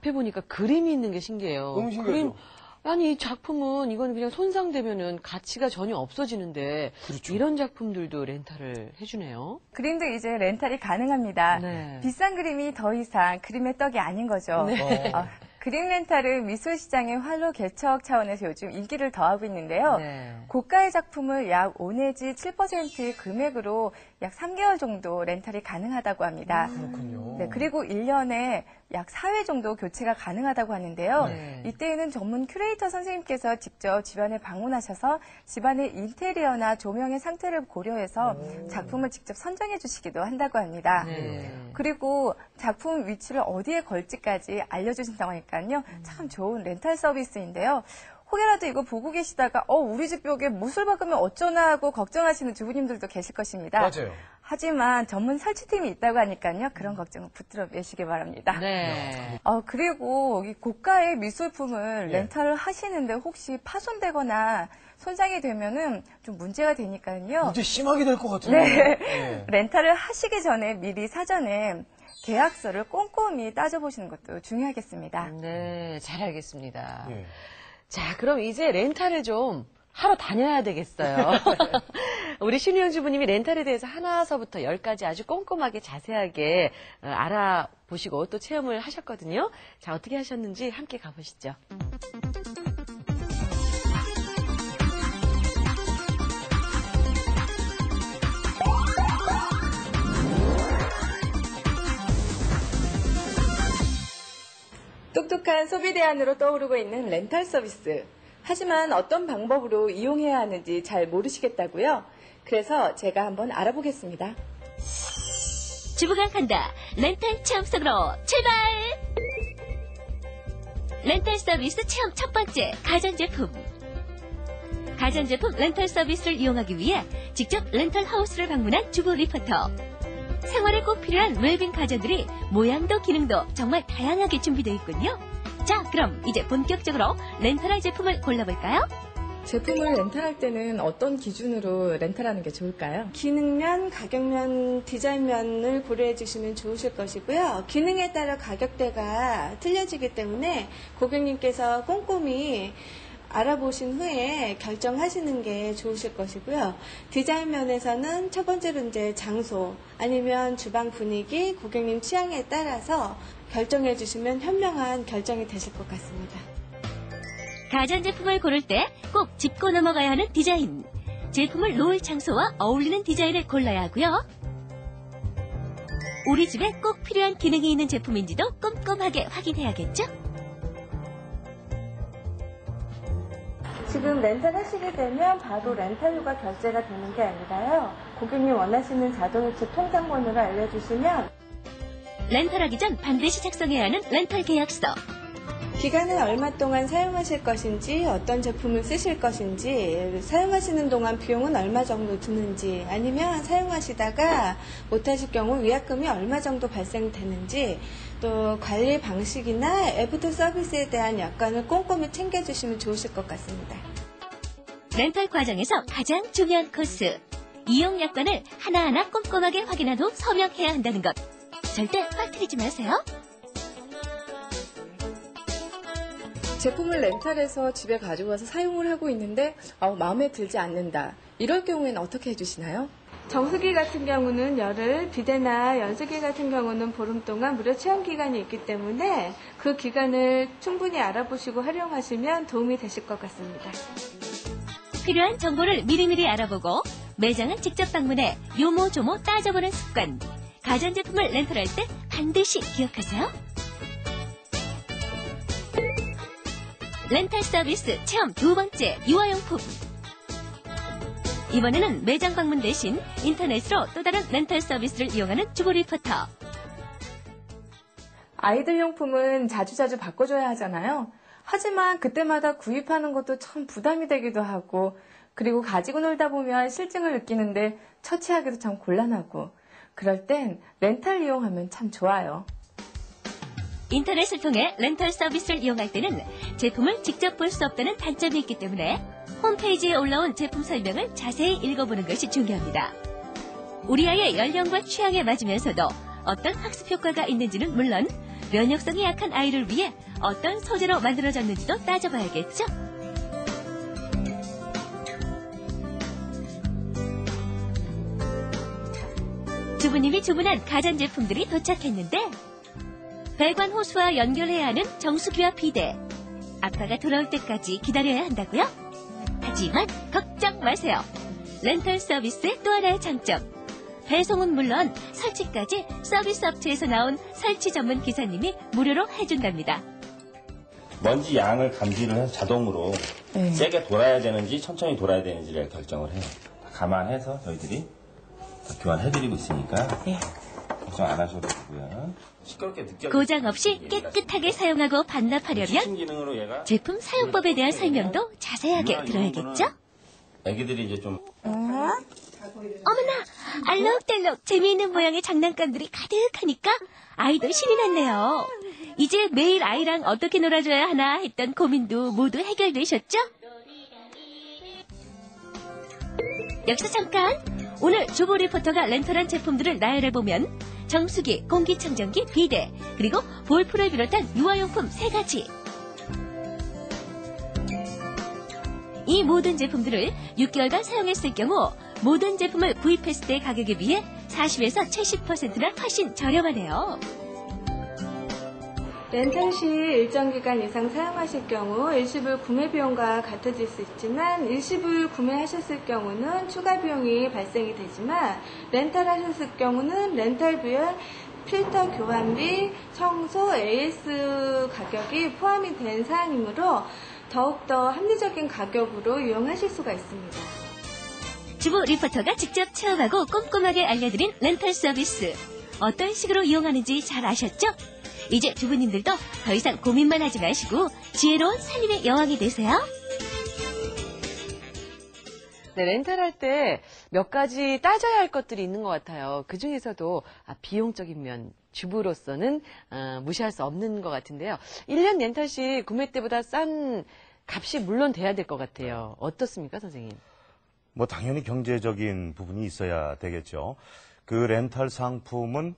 앞에 보니까 그림이 있는 게 신기해요. 너무 신기하죠? 아니, 이 작품은 이건 그냥 손상되면은 가치가 전혀 없어지는데 그렇죠. 이런 작품들도 렌탈을 해주네요. 그림도 이제 렌탈이 가능합니다. 네. 비싼 그림이 더 이상 그림의 떡이 아닌 거죠. 네. 그림 렌탈은 미술 시장의 활로 개척 차원에서 요즘 인기를 더하고 있는데요. 네. 고가의 작품을 약 5 내지 7%의 금액으로 약 3개월 정도 렌탈이 가능하다고 합니다. 그렇군요. 네, 그리고 1년에 약 4회 정도 교체가 가능하다고 하는데요. 네. 이때에는 전문 큐레이터 선생님께서 직접 집안에 방문하셔서 집안의 인테리어나 조명의 상태를 고려해서 작품을 직접 선정해 주시기도 한다고 합니다. 네. 그리고 작품 위치를 어디에 걸지까지 알려주신다고 하니까요. 참 좋은 렌탈 서비스인데요. 혹여라도 이거 보고 계시다가 우리 집 벽에 못을 박으면 어쩌나 하고 걱정하시는 주부님들도 계실 것입니다. 맞아요. 하지만 전문 설치팀이 있다고 하니까요. 그런 걱정은 붙들어 매시기 바랍니다. 네. 그리고 이 고가의 미술품을 예. 렌탈을 하시는데 혹시 파손되거나 손상이 되면은 좀 문제가 되니까요. 문제 심하게 될 것 같아요. 네. 예. 렌탈을 하시기 전에 미리 사전에 계약서를 꼼꼼히 따져보시는 것도 중요하겠습니다. 네, 잘 알겠습니다. 예. 자, 그럼 이제 렌탈을 좀 하러 다녀야 되겠어요. 우리 신우영 주부님이 렌탈에 대해서 하나서부터 10까지 아주 꼼꼼하게 자세하게 알아보시고 또 체험을 하셨거든요. 자, 어떻게 하셨는지 함께 가보시죠. 똑똑한 소비 대안으로 떠오르고 있는 렌탈 서비스. 하지만 어떤 방법으로 이용해야 하는지 잘 모르시겠다고요? 그래서 제가 한번 알아보겠습니다. 주부가 간다. 렌탈 체험 속으로 출발! 렌탈 서비스 체험 첫 번째, 가전제품. 가전제품 렌탈 서비스를 이용하기 위해 직접 렌탈 하우스를 방문한 주부 리포터. 생활에 꼭 필요한 웰빙 가전들이 모양도 기능도 정말 다양하게 준비되어 있군요. 자, 그럼 이제 본격적으로 렌탈할 제품을 골라볼까요? 제품을 렌탈할 때는 어떤 기준으로 렌탈하는 게 좋을까요? 기능면, 가격면, 디자인면을 고려해 주시면 좋으실 것이고요. 기능에 따라 가격대가 틀려지기 때문에 고객님께서 꼼꼼히 알아보신 후에 결정하시는 게 좋으실 것이고요. 디자인 면에서는 첫 번째로 이제 장소 아니면 주방 분위기, 고객님 취향에 따라서 결정해 주시면 현명한 결정이 되실 것 같습니다. 가전제품을 고를 때 꼭 짚고 넘어가야 하는 디자인. 제품을 놓을 장소와 어울리는 디자인을 골라야 하고요. 우리 집에 꼭 필요한 기능이 있는 제품인지도 꼼꼼하게 확인해야겠죠? 지금 렌탈 하시게 되면 바로 렌탈료가 결제가 되는 게 아니라요. 고객님 원하시는 자동이체 통장번호를 알려주시면 렌탈하기 전 반드시 작성해야 하는 렌탈 계약서. 기간을 얼마 동안 사용하실 것인지, 어떤 제품을 쓰실 것인지, 사용하시는 동안 비용은 얼마 정도 드는지, 아니면 사용하시다가 못하실 경우 위약금이 얼마 정도 발생되는지, 또 관리 방식이나 애프터 서비스에 대한 여건을 꼼꼼히 챙겨주시면 좋으실 것 같습니다. 렌탈 과정에서 가장 중요한 코스. 이용 여건을 하나하나 꼼꼼하게 확인한 후 서명해야 한다는 것. 절대 빠뜨리지 마세요. 제품을 렌탈해서 집에 가지고 와서 사용을 하고 있는데 마음에 들지 않는다. 이럴 경우에는 어떻게 해주시나요? 정수기 같은 경우는 열흘, 비데나 연수기 같은 경우는 보름 동안 무료 체험 기간이 있기 때문에 그 기간을 충분히 알아보시고 활용하시면 도움이 되실 것 같습니다. 필요한 정보를 미리미리 알아보고 매장은 직접 방문해 요모조모 따져보는 습관. 가전제품을 렌탈할 때 반드시 기억하세요. 렌탈 서비스 체험 두 번째, 유아용품. 이번에는 매장 방문 대신 인터넷으로 또 다른 렌탈 서비스를 이용하는 주부 리포터. 아이들 용품은 자주자주 바꿔줘야 하잖아요. 하지만 그때마다 구입하는 것도 참 부담이 되기도 하고, 그리고 가지고 놀다 보면 실증을 느끼는데 처치하기도 참 곤란하고, 그럴 땐 렌탈 이용하면 참 좋아요. 인터넷을 통해 렌탈 서비스를 이용할 때는 제품을 직접 볼 수 없다는 단점이 있기 때문에 홈페이지에 올라온 제품 설명을 자세히 읽어보는 것이 중요합니다. 우리 아이의 연령과 취향에 맞으면서도 어떤 학습 효과가 있는지는 물론 면역성이 약한 아이를 위해 어떤 소재로 만들어졌는지도 따져봐야겠죠? 주부님이 주문한 가전제품들이 도착했는데 배관 호수와 연결해야 하는 정수기와 비데. 아빠가 돌아올 때까지 기다려야 한다고요? 하지만 걱정 마세요. 렌탈 서비스의 또 하나의 장점. 배송은 물론 설치까지 서비스 업체에서 나온 설치 전문 기사님이 무료로 해준답니다. 먼지 양을 감지를 해서 자동으로 세게 돌아야 되는지 천천히 돌아야 되는지를 결정을 해요. 감안해서 저희들이 교환해드리고 있으니까 걱정 안 하셔도 되고요. 시끄럽게 느껴 고장 없이 깨끗하게 사용하고 반납하려면 기능으로 얘가 제품 사용법에 대한 설명도 자세하게 들어야겠죠? 애기들이 이제 좀 어머나! 알록달록 재미있는 모양의 장난감들이 가득하니까 아이도 신이 났네요. 이제 매일 아이랑 어떻게 놀아줘야 하나 했던 고민도 모두 해결되셨죠? 여기서 잠깐! 오늘 주보 리포터가 렌털한 제품들을 나열해보면 정수기, 공기청정기, 비데, 그리고 볼프를 비롯한 유아용품 3가지. 이 모든 제품들을 6개월간 사용했을 경우 모든 제품을 구입했을 때 가격에 비해 40에서 70%나 훨씬 저렴하네요. 렌탈 시 일정 기간 이상 사용하실 경우 일시불 구매 비용과 같아질 수 있지만 일시불 구매하셨을 경우는 추가 비용이 발생이 되지만 렌탈 하셨을 경우는 렌탈 비용, 필터 교환비, 청소, AS 가격이 포함이 된 사항이므로 더욱더 합리적인 가격으로 이용하실 수가 있습니다. 주부 리포터가 직접 체험하고 꼼꼼하게 알려드린 렌탈 서비스. 어떤 식으로 이용하는지 잘 아셨죠? 이제 주부님들도 더 이상 고민만 하지 마시고 지혜로운 살림의 여왕이 되세요. 네, 렌탈할 때 몇 가지 따져야 할 것들이 있는 것 같아요. 그 중에서도 비용적인 면, 주부로서는 무시할 수 없는 것 같은데요. 1년 렌탈 시 구매 때보다 싼 값이 물론 돼야 될 것 같아요. 어떻습니까, 선생님? 뭐 당연히 경제적인 부분이 있어야 되겠죠. 그 렌탈 상품은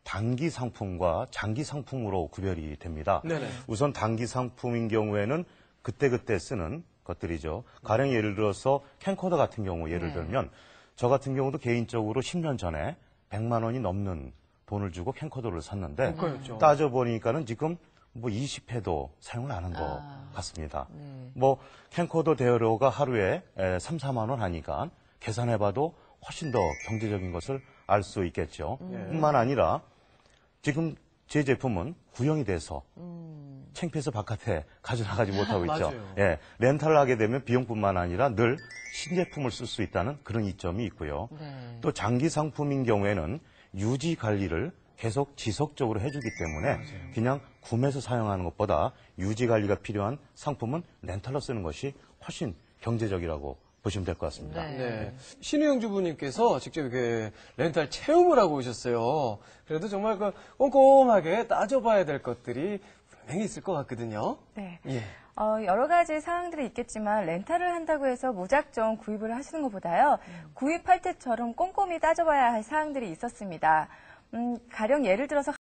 단기 상품과 장기 상품으로 구별이 됩니다. 네네. 우선 단기 상품인 경우에는 그때그때 쓰는 것들이죠. 가령 예를 들어서 캠코더 같은 경우 예를 들면 저 같은 경우도 개인적으로 10년 전에 100만 원이 넘는 돈을 주고 캠코더를 샀는데 그렇죠. 따져보니까는 지금 뭐 20회도 사용을 안 한 것 같습니다. 뭐 캠코더 대여료가 하루에 3, 4만 원 하니까 계산해봐도 훨씬 더 경제적인 것을 알 수 있겠죠. 뿐만 아니라 지금 제 제품은 구형이 돼서 창피해서 바깥에 가져나가지 못하고 있죠. 맞아요. 예, 렌탈을 하게 되면 비용뿐만 아니라 늘 신제품을 쓸 수 있다는 그런 이점이 있고요. 네. 또 장기 상품인 경우에는 유지 관리를 계속 지속적으로 해주기 때문에 그냥 구매해서 사용하는 것보다 유지 관리가 필요한 상품은 렌탈로 쓰는 것이 훨씬 경제적이라고 보시면 될 것 같습니다. 네. 신우영 주부님께서 직접 이렇게 렌탈 체험을 하고 오셨어요. 그래도 정말 그 꼼꼼하게 따져봐야 될 것들이 분명히 있을 것 같거든요. 네. 예. 여러 가지 사항들이 있겠지만 렌탈을 한다고 해서 무작정 구입을 하시는 것보다요. 구입할 때처럼 꼼꼼히 따져봐야 할 사항들이 있었습니다. 가령 예를 들어서